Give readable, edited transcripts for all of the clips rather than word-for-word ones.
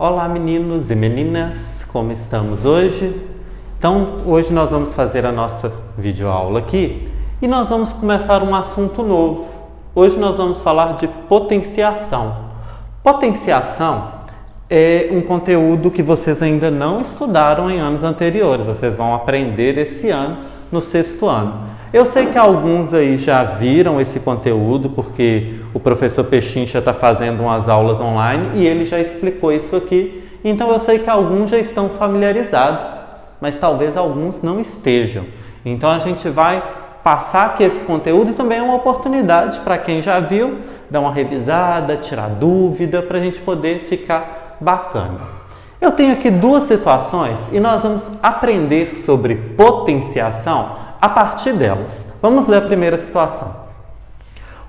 Olá meninos e meninas, como estamos hoje? Então, hoje nós vamos fazer a nossa videoaula aqui e nós vamos começar um assunto novo. Hoje nós vamos falar de potenciação. Potenciação é um conteúdo que vocês ainda não estudaram em anos anteriores, vocês vão aprender esse ano, no 6º ano. Eu sei que alguns aí já viram esse conteúdo, porque o professor Pechincha está fazendo umas aulas online e ele já explicou isso aqui. Então eu sei que alguns já estão familiarizados, mas talvez alguns não estejam. Então a gente vai passar aqui esse conteúdo e também é uma oportunidade para quem já viu, dar uma revisada, tirar dúvida, para a gente poder ficar bacana. Eu tenho aqui duas situações e nós vamos aprender sobre potenciação a partir delas. Vamos ler a primeira situação.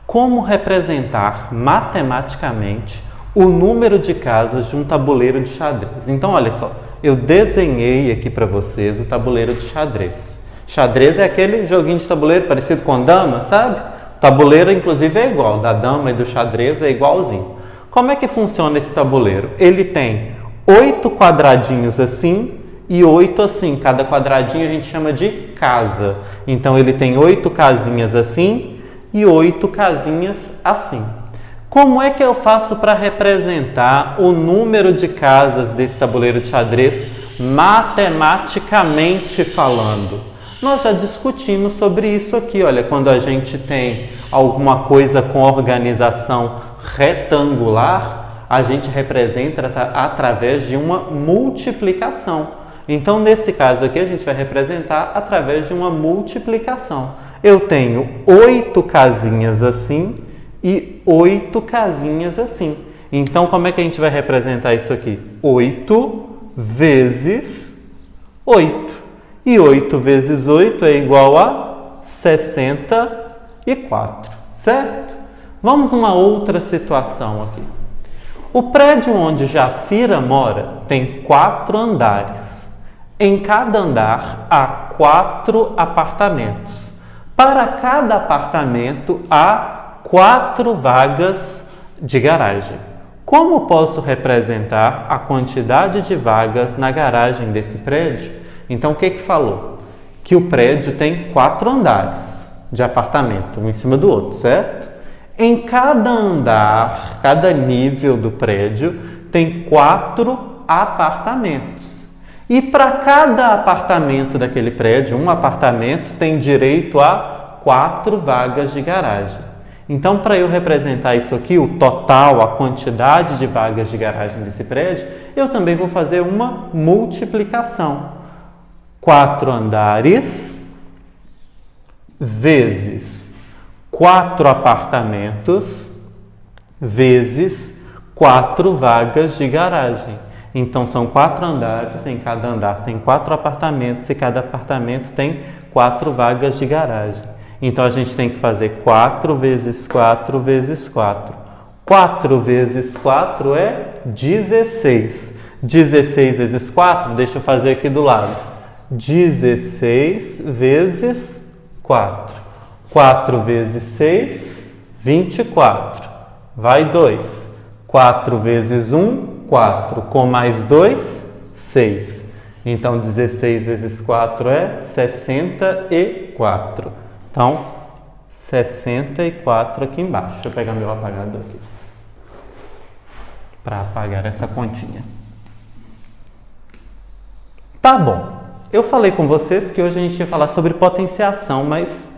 Como representar matematicamente o número de casas de um tabuleiro de xadrez? Então, olha só, eu desenhei aqui para vocês o tabuleiro de xadrez. Xadrez é aquele joguinho de tabuleiro parecido com dama, sabe? O tabuleiro, inclusive, é igual, da dama e do xadrez é igualzinho. Como é que funciona esse tabuleiro? Ele tem 8 quadradinhos assim e 8 assim. Cada quadradinho a gente chama de casa. Então, ele tem 8 casinhas assim e 8 casinhas assim. Como é que eu faço para representar o número de casas desse tabuleiro de xadrez matematicamente falando? Nós já discutimos sobre isso aqui. Olha, quando a gente tem alguma coisa com organização retangular, a gente representa através de uma multiplicação. Então, nesse caso aqui, a gente vai representar através de uma multiplicação. Eu tenho 8 casinhas assim e 8 casinhas assim. Então, como é que a gente vai representar isso aqui? 8 vezes 8. E 8 vezes 8 é igual a 64, certo? Vamos a uma outra situação aqui. O prédio onde Jacira mora tem 4 andares. Em cada andar há 4 apartamentos. Para cada apartamento há 4 vagas de garagem. Como posso representar a quantidade de vagas na garagem desse prédio? Então, o que falou? Que o prédio tem 4 andares de apartamento, um em cima do outro, certo? Em cada andar, cada nível do prédio, tem 4 apartamentos. E para cada apartamento daquele prédio, um apartamento tem direito a 4 vagas de garagem. Então, para eu representar isso aqui, o total, a quantidade de vagas de garagem desse prédio, eu também vou fazer uma multiplicação. 4 andares vezes 4 apartamentos vezes 4 vagas de garagem. Então, são 4 andares, em cada andar tem 4 apartamentos e cada apartamento tem 4 vagas de garagem. Então, a gente tem que fazer 4 vezes 4 vezes 4. 4 vezes 4 é 16. 16 vezes 4, deixa eu fazer aqui do lado. 16 vezes 4. 4 vezes 6, 24. Vai 2. 4 vezes 1, 4. Com mais 2, 6. Então, 16 vezes 4 é 64. Então, 64 aqui embaixo. Deixa eu pegar meu apagador aqui. Para apagar essa continha. Tá bom. Eu falei com vocês que hoje a gente ia falar sobre potenciação, mas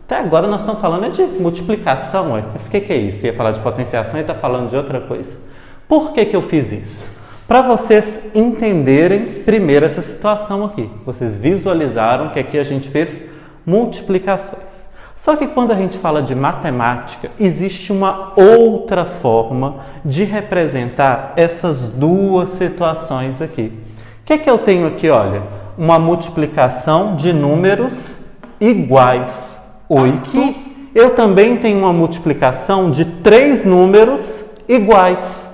até agora nós estamos falando de multiplicação. Mas o que é isso? Ia falar de potenciação e está falando de outra coisa. Por que eu fiz isso? Para vocês entenderem primeiro essa situação aqui. Vocês visualizaram que aqui a gente fez multiplicações. Só que quando a gente fala de matemática, existe uma outra forma de representar essas duas situações aqui. O que eu tenho aqui, olha? Uma multiplicação de números iguais. 8. Eu também tenho uma multiplicação de 3 números iguais.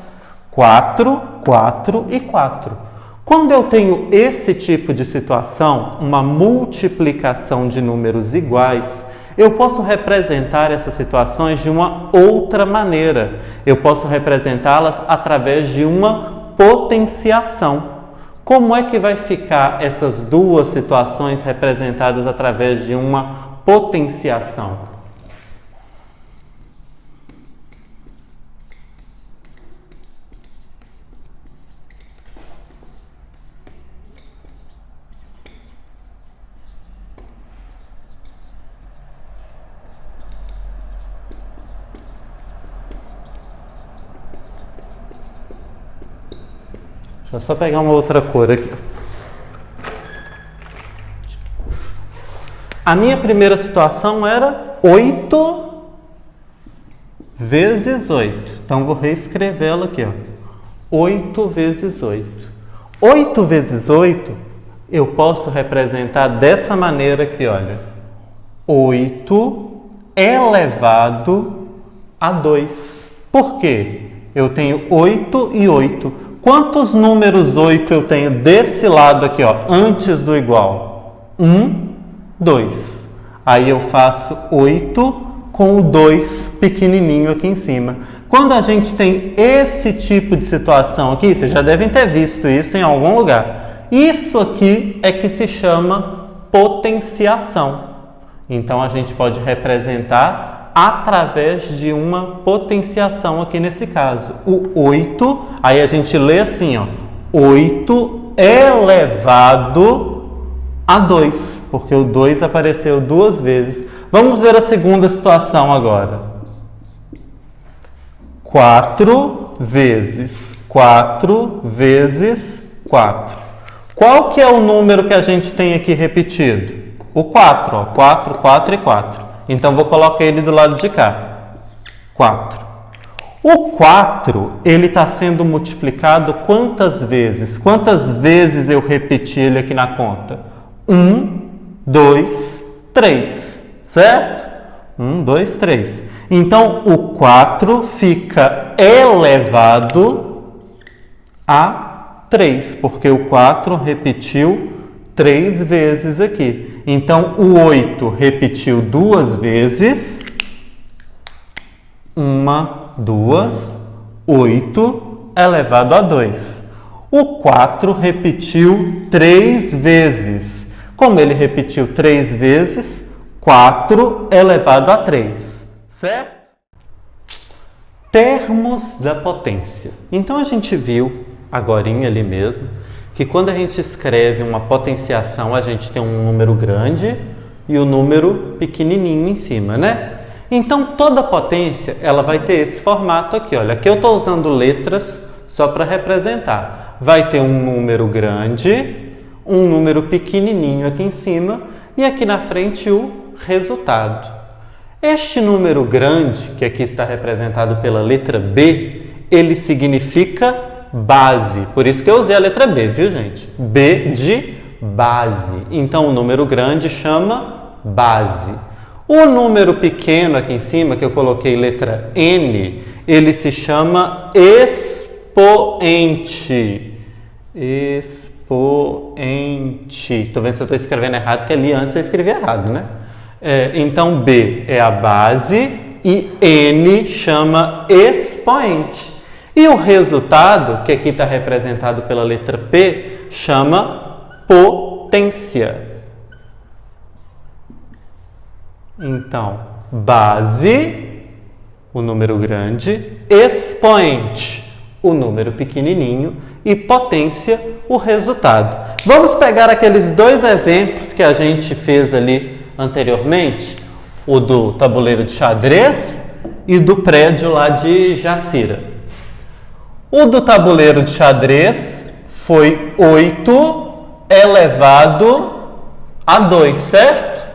4, 4 e 4. Quando eu tenho esse tipo de situação, uma multiplicação de números iguais, eu posso representar essas situações de uma outra maneira. Eu posso representá-las através de uma potenciação. Como é que vai ficar essas duas situações representadas através de uma potenciação? Deixa eu só pegar uma outra cor aqui. A minha primeira situação era 8 vezes 8. Então, vou reescrevê-la aqui, ó. 8 vezes 8. 8 vezes 8, eu posso representar dessa maneira aqui, olha. 8 elevado a 2. Por quê? Eu tenho 8 e 8. Quantos números 8 eu tenho desse lado aqui, ó, antes do igual? 1, 2. Aí eu faço 8 com o 2 pequenininho aqui em cima. Quando a gente tem esse tipo de situação aqui, vocês já devem ter visto isso em algum lugar. Isso aqui é que se chama potenciação. Então, a gente pode representar através de uma potenciação aqui nesse caso. O 8, aí a gente lê assim, ó, 8 elevado a 2, porque o 2 apareceu duas vezes. Vamos ver a segunda situação agora. 4 vezes 4 vezes 4. Qual que é o número que a gente tem aqui repetido? O 4, ó, 4, 4 e 4. Então, vou colocar ele do lado de cá. 4. O 4, ele está sendo multiplicado quantas vezes? Quantas vezes eu repeti ele aqui na conta? 1, 2, 3. Certo? 1, 2, 3. Então, o 4 fica elevado a 3, porque o 4 repetiu 3 vezes aqui. Então, o 8 repetiu duas vezes. 1, 2, 8 elevado a 2. O 4 repetiu 3 vezes. Como ele repetiu 3 vezes, 4 elevado a 3. Certo? Termos da potência. Então, a gente viu, agorinha ali mesmo, que quando a gente escreve uma potenciação, a gente tem um número grande e um número pequenininho em cima, né? Então, toda potência, ela vai ter esse formato aqui, olha. Aqui eu estou usando letras só para representar. Vai ter um número grande, um número pequenininho aqui em cima e aqui na frente o resultado. Este número grande, que aqui está representado pela letra B, ele significa base. Por isso que eu usei a letra B, viu, gente? B de base. Então, o número grande chama base. O número pequeno aqui em cima, que eu coloquei letra N, ele se chama expoente. Expoente. Estou vendo se eu estou escrevendo errado, que ali antes eu escrevi errado, né? Então, B é a base e N chama expoente. E o resultado, que aqui está representado pela letra P, chama potência. Então, base, o número grande, expoente, o número pequenininho e potência, o resultado. Vamos pegar aqueles dois exemplos que a gente fez ali anteriormente, o do tabuleiro de xadrez e do prédio lá de Jacira. O do tabuleiro de xadrez foi 8 elevado a 2, certo?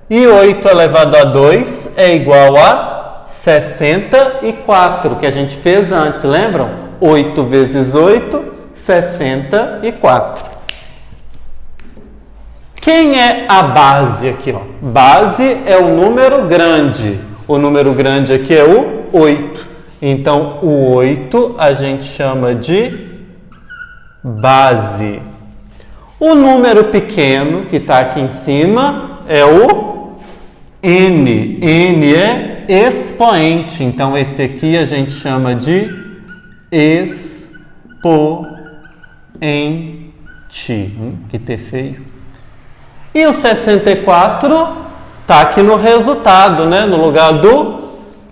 E 8 elevado a 2 é igual a 64, que a gente fez antes, lembram? 8 vezes 8, 64. Quem é a base aqui, ó? Base é o número grande. O número grande aqui é o 8. Então, o 8 a gente chama de base. O número pequeno que está aqui em cima é o N. N é expoente. Então, esse aqui a gente chama de expoente. Que T feio. E o 64 está aqui no resultado, né? No lugar do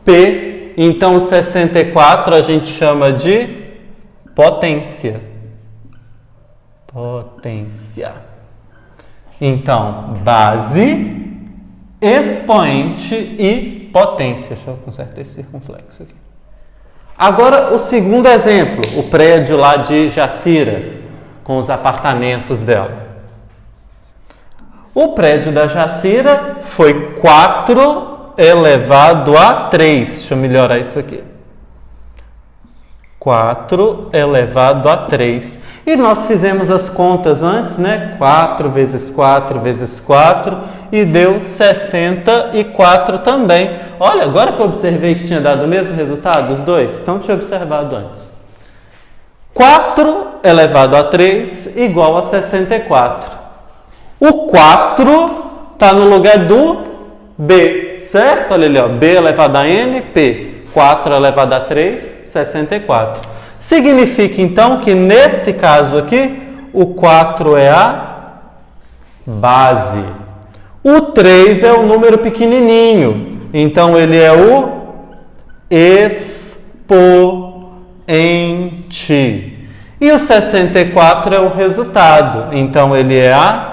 P. Então, o 64 a gente chama de potência. Então, base, expoente e potência. Deixa eu consertar esse circunflexo aqui. Agora, o segundo exemplo, o prédio lá de Jacira, com os apartamentos dela. O prédio da Jacira foi 4 elevado a 3. Deixa eu melhorar isso aqui. 4 elevado a 3. E nós fizemos as contas antes, né? 4 vezes 4 vezes 4 e deu 64 também. Olha, agora que eu observei que tinha dado o mesmo resultado, os dois, então tinha observado antes. 4 elevado a 3 igual a 64. O 4 está no lugar do B, certo? Olha ali, ó, B elevado a N, P. 4 elevado a 3, 64. Significa, então, que nesse caso aqui, o 4 é a base. O 3 é o número pequenininho. Então, ele é o expoente. E o 64 é o resultado. Então, ele é a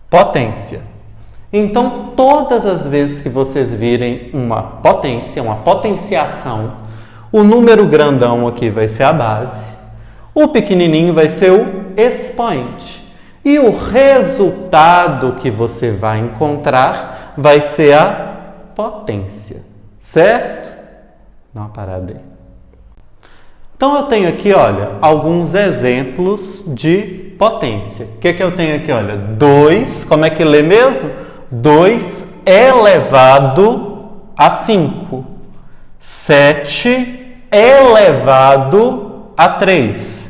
potência. Então, todas as vezes que vocês virem uma potência, uma potenciação, o número grandão aqui vai ser a base, o pequenininho vai ser o expoente. E o resultado que você vai encontrar vai ser a potência, certo? Dá uma parada aí. Então, eu tenho aqui, olha, alguns exemplos de potência. O que eu tenho aqui? Olha, 2, como é que lê mesmo? 2 elevado a 5. 7 elevado a 3.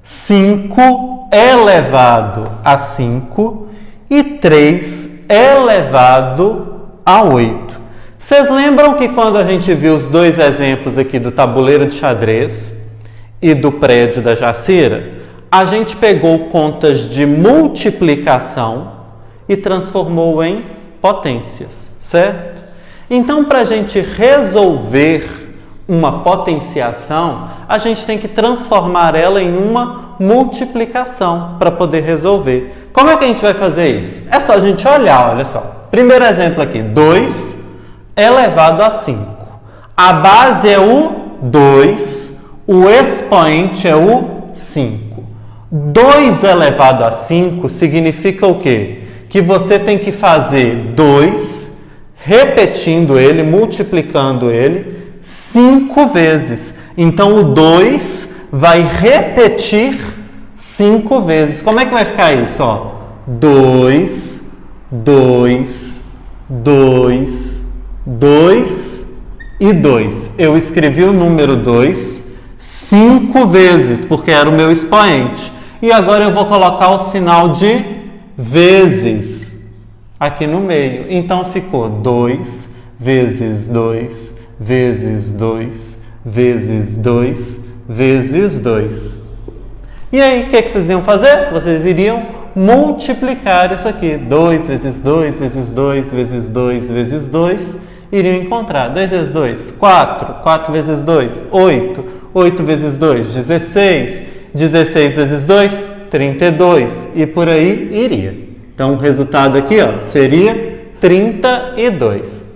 5 elevado a 5. E 3 elevado a 8. Vocês lembram que quando a gente viu os dois exemplos aqui do tabuleiro de xadrez e do prédio da Jacira, a gente pegou contas de multiplicação e transformou em potências, certo? Então, para a gente resolver uma potenciação, a gente tem que transformar ela em uma multiplicação para poder resolver. Como é que a gente vai fazer isso? É só a gente olhar, olha só. Primeiro exemplo aqui, 2 elevado a 5. A base é o 2, o expoente é o 5. 2 elevado a 5 significa o quê? Que você tem que fazer 2, repetindo ele, multiplicando ele, 5 vezes. Então, o 2 vai repetir 5 vezes. Como é que vai ficar isso? 2, 2, 2, 2 e 2. Eu escrevi o número 2 5 vezes, porque era o meu expoente. E agora eu vou colocar o sinal de vezes aqui no meio. Então, ficou 2 vezes 2 vezes 2 vezes 2 vezes 2. E aí, o que vocês iam fazer? Vocês iriam multiplicar isso aqui. 2 vezes 2 vezes 2 vezes 2 vezes 2. Iriam encontrar 2 vezes 2, 4. 4 vezes 2, 8. 8 vezes 2, 16. 16 vezes 2, 32. E por aí iria. Então, o resultado aqui seria 32.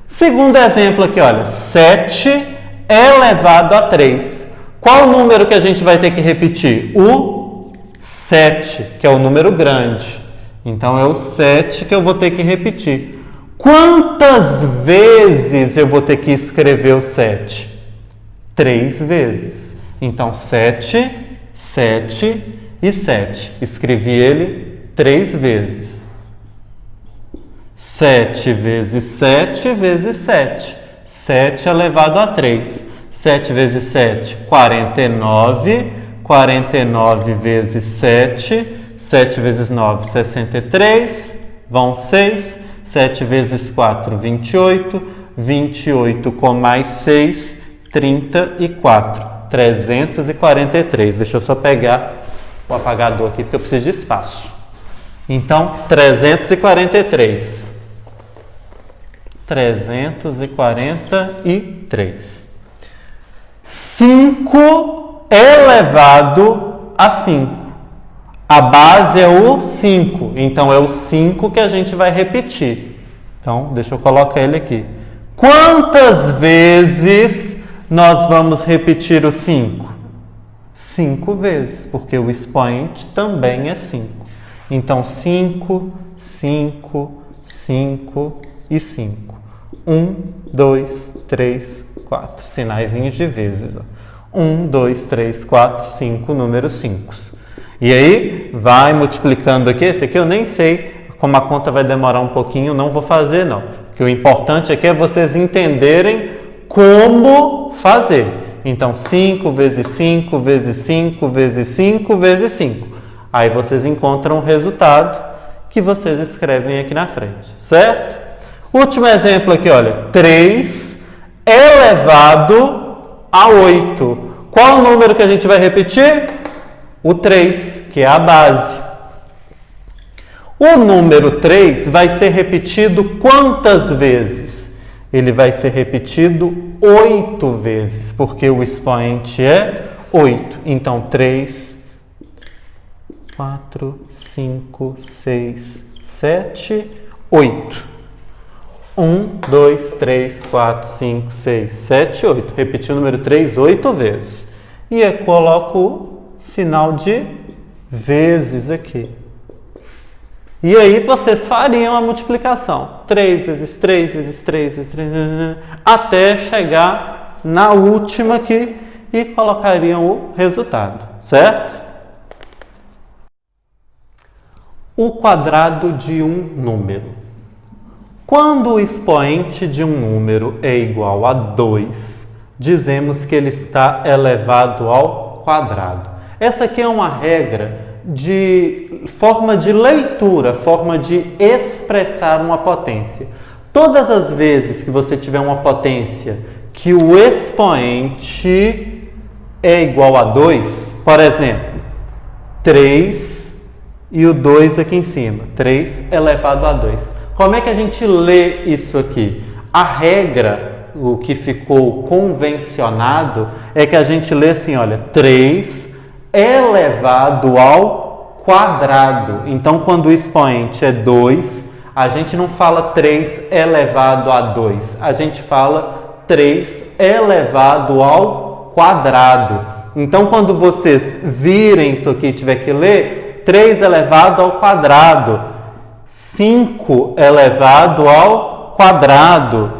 Segundo exemplo aqui, olha, 7 elevado a 3. Qual o número que a gente vai ter que repetir? O 7, que é o número grande. Então, é o 7 que eu vou ter que repetir. Quantas vezes eu vou ter que escrever o 7? 3 vezes. Então, 7, 7 e 7. Escrevi ele 3 vezes. 7 vezes 7 vezes 7. 7 elevado a 3. 7 vezes 7, 49. 49 vezes 7. 7 vezes 9, 63. Vão 6. 7 vezes 4, 28. 28 com mais 6, 34. 343. Deixa eu só pegar o apagador aqui, porque eu preciso de espaço. Então, 343. 343. 5 elevado a 5. A base é o 5, então é o 5 que a gente vai repetir. Então, deixa eu colocar ele aqui. Quantas vezes nós vamos repetir o 5? 5 vezes, porque o expoente também é 5. Então, 5, 5, 5 e 5. 1, 2, 3, 4. Sinaizinhos de vezes. 1, 2, 3, 4, 5, números 5. E aí, vai multiplicando aqui. Esse aqui eu nem sei como a conta vai demorar um pouquinho, não vou fazer não. Porque o importante aqui é vocês entenderem como fazer. Então, 5 vezes 5 vezes 5 vezes 5 vezes 5. Aí vocês encontram o resultado que vocês escrevem aqui na frente, certo? Último exemplo aqui, olha. 3 elevado a 8. Qual o número que a gente vai repetir? O 3, que é a base. O número 3 vai ser repetido quantas vezes? Ele vai ser repetido 8 vezes, porque o expoente é 8. Então, 3, 4, 5, 6, 7, 8. 1, 2, 3, 4, 5, 6, 7, 8. Repetir o número 3 8 vezes. E eu coloco o sinal de vezes aqui. E aí vocês fariam a multiplicação. 3 vezes 3 vezes 3 vezes 3, até chegar na última aqui e colocariam o resultado, certo? O quadrado de um número. Quando o expoente de um número é igual a 2, dizemos que ele está elevado ao quadrado. Essa aqui é uma regra de forma de leitura, forma de expressar uma potência. Todas as vezes que você tiver uma potência que o expoente é igual a 2, por exemplo, 3 e o 2 aqui em cima, 3 elevado a 2. Como é que a gente lê isso aqui? A regra, o que ficou convencionado, é que a gente lê assim, olha, 3 elevado ao quadrado. Então, quando o expoente é 2, a gente não fala 3 elevado a 2, a gente fala 3 elevado ao quadrado. Então, quando vocês virem isso aqui e tiver que ler, 3 elevado ao quadrado, 5 elevado ao quadrado,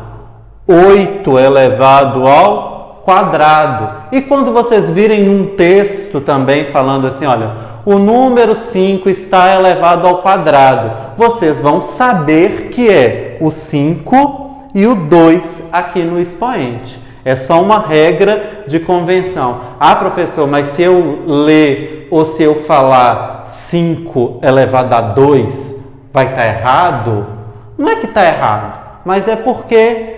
8 elevado ao quadrado. E quando vocês virem um texto também falando assim, olha, o número 5 está elevado ao quadrado, vocês vão saber que é o 5 e o 2 aqui no expoente. É só uma regra de convenção. Ah, professor, mas se eu ler ou se eu falar 5 elevado a 2, vai estar errado? Não é que está errado, mas é porque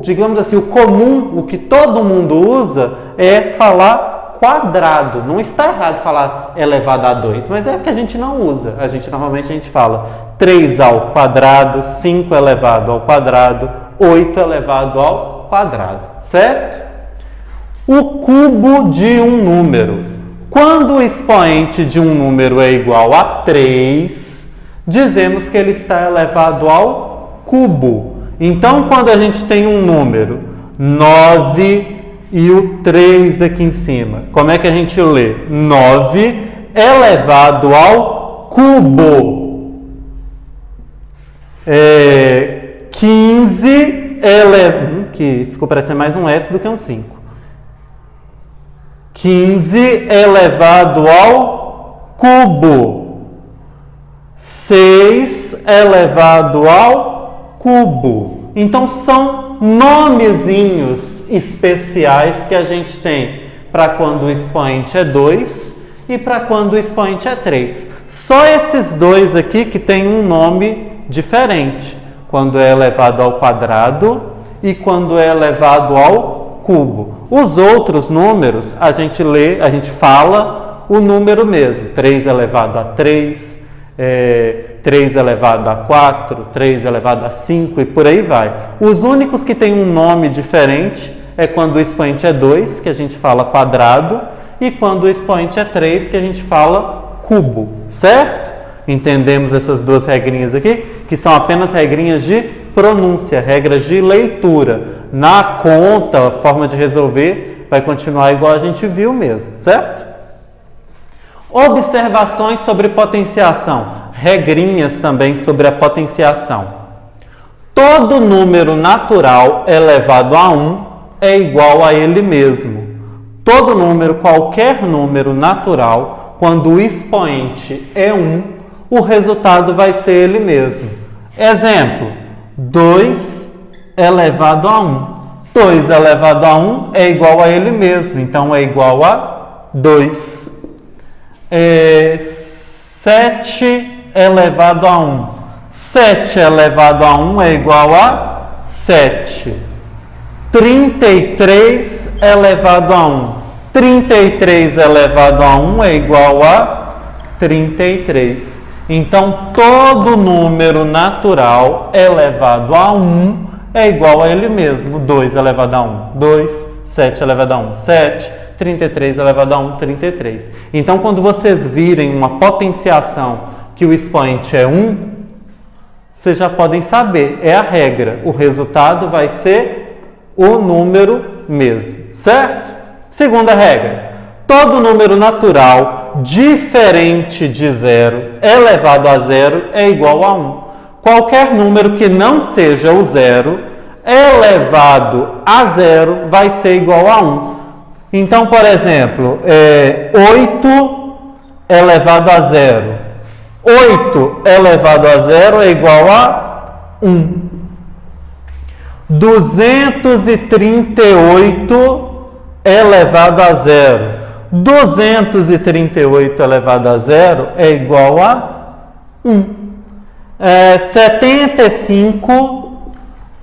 digamos assim, o comum, o que todo mundo usa é falar quadrado. Não está errado falar elevado a 2, mas é que a gente não usa. Normalmente a gente fala 3 ao quadrado, 5 elevado ao quadrado, 8 elevado ao quadrado, certo? O cubo de um número. Quando o expoente de um número é igual a 3, dizemos que ele está elevado ao cubo. Então, quando a gente tem um número 9 e o 3 aqui em cima, como é que a gente lê? 9 elevado ao cubo. 15 que ficou parecendo mais um S do que um 5. 15 elevado ao cubo. 6 elevado ao cubo. Então são nomezinhos especiais que a gente tem para quando o expoente é 2 e para quando o expoente é 3. Só esses dois aqui que tem um nome diferente. quando é elevado ao quadrado e quando é elevado ao cubo. Os outros números, a gente lê, a gente fala o número mesmo. 3 elevado a 3, 3 elevado a 4, 3 elevado a 5 e por aí vai. Os únicos que têm um nome diferente é quando o expoente é 2, que a gente fala quadrado, e quando o expoente é 3, que a gente fala cubo, certo? Entendemos essas duas regrinhas aqui, que são apenas regrinhas de pronúncia, regras de leitura. Na conta, a forma de resolver vai continuar igual a gente viu mesmo, certo? Observações sobre potenciação, regrinhas também sobre a potenciação. Todo número natural elevado a 1 é igual a ele mesmo. Todo número, qualquer número natural, quando o expoente é 1, o resultado vai ser ele mesmo. Exemplo, 2 elevado a 1. 2 elevado a 1 é igual a ele mesmo, então é igual a 2. 7 elevado a 1. 7 elevado a 1 é igual a 7. 33 elevado a 1. 33 elevado a 1 é igual a 33. Então, todo número natural elevado a 1 é igual a ele mesmo. 2 elevado a 1, 2. 7 elevado a 1, 7. 33 elevado a 1, 33. Então, quando vocês virem uma potenciação que o expoente é 1, vocês já podem saber, é a regra. O resultado vai ser o número mesmo, certo? Segunda regra, todo número natural diferente de 0 elevado a 0 é igual a 1. Qualquer número que não seja o 0 elevado a 0 vai ser igual a 1. Então, por exemplo, 8 elevado a 0. 8 elevado a 0 é igual a 1. 238 elevado a 0. 238 elevado a 0 é igual a 1. 75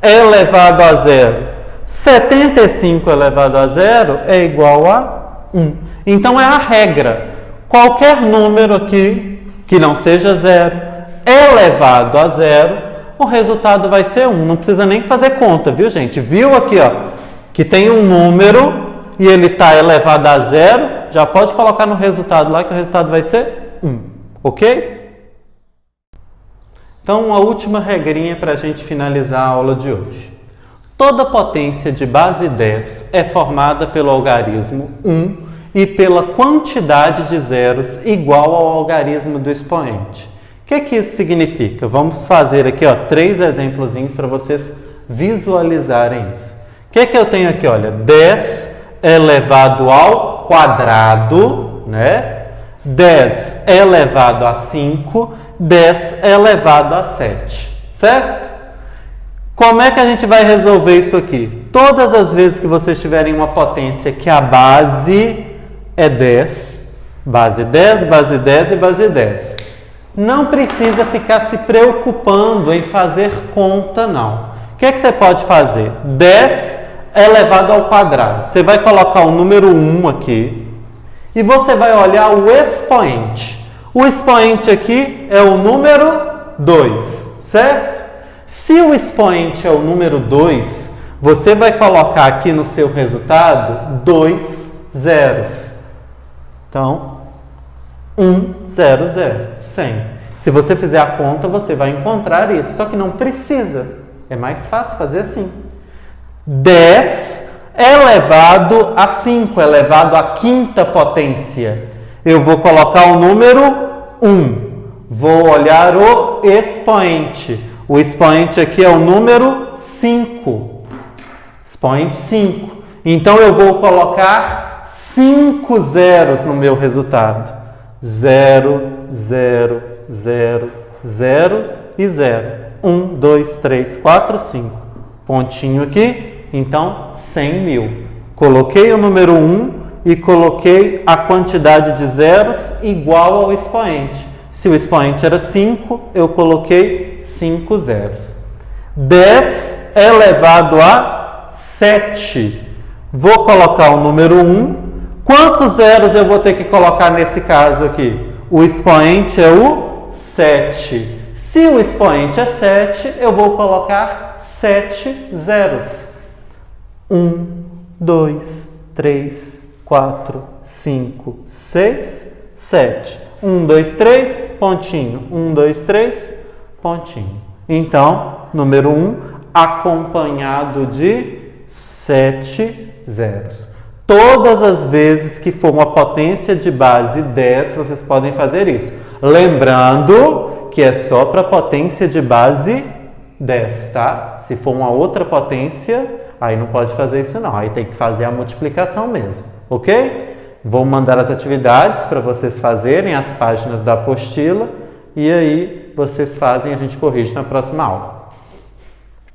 elevado a 0. 75 elevado a 0 é igual a 1. Então, é a regra. Qualquer número aqui que não seja 0 elevado a 0, o resultado vai ser 1. Não precisa nem fazer conta, viu, gente? Viu aqui, ó, que tem um número e ele está elevado a 0, já pode colocar no resultado lá que o resultado vai ser 1. Ok? Então, uma última regrinha para a gente finalizar a aula de hoje. Toda potência de base 10 é formada pelo algarismo 1 e pela quantidade de zeros igual ao algarismo do expoente. O que isso significa? Vamos fazer aqui 3 exemplozinhos para vocês visualizarem isso. O que eu tenho aqui? Olha, 10 elevado ao quadrado, né? 10 elevado a 5, 10 elevado a 7, certo? Como é que a gente vai resolver isso aqui? Todas as vezes que vocês tiverem uma potência que a base é 10, base 10, base 10 e base 10. Não precisa ficar se preocupando em fazer conta, não. O que você pode fazer? 10 elevado ao quadrado. Você vai colocar o número 1 aqui e você vai olhar o expoente. O expoente aqui é o número 2, certo? Se o expoente é o número 2, você vai colocar aqui no seu resultado 2 zeros. Então, 1, 0, 0, 100. Se você fizer a conta, você vai encontrar isso. Só que não precisa. É mais fácil fazer assim. 10 elevado a 5, elevado à quinta potência. Eu vou colocar o número 1. Vou olhar o expoente. O expoente aqui é o número 5. Expoente 5. Então, eu vou colocar 5 zeros no meu resultado. 0, 0, 0, 0 e 0. 1, 2, 3, 4, 5. Pontinho aqui. Então, 100 mil. Coloquei o número 1 e coloquei a quantidade de zeros igual ao expoente. Se o expoente era 5, eu coloquei 5 zeros. 10 elevado a 7. Vou colocar o número 1. Quantos zeros eu vou ter que colocar nesse caso aqui? O expoente é o 7. Se o expoente é 7, eu vou colocar 7 zeros. 1, 2, 3, 4, 5, 6, 7. 1, 2, 3, pontinho. 1, 2, 3, pontinho. Então, número 1, acompanhado de 7 zeros. Todas as vezes que for uma potência de base 10, vocês podem fazer isso. Lembrando que é só para potência de base 10, tá? Se for uma outra potência, aí não pode fazer isso não. Aí tem que fazer a multiplicação mesmo, ok? Vou mandar as atividades para vocês fazerem, as páginas da apostila, e aí vocês fazem e a gente corrige na próxima aula.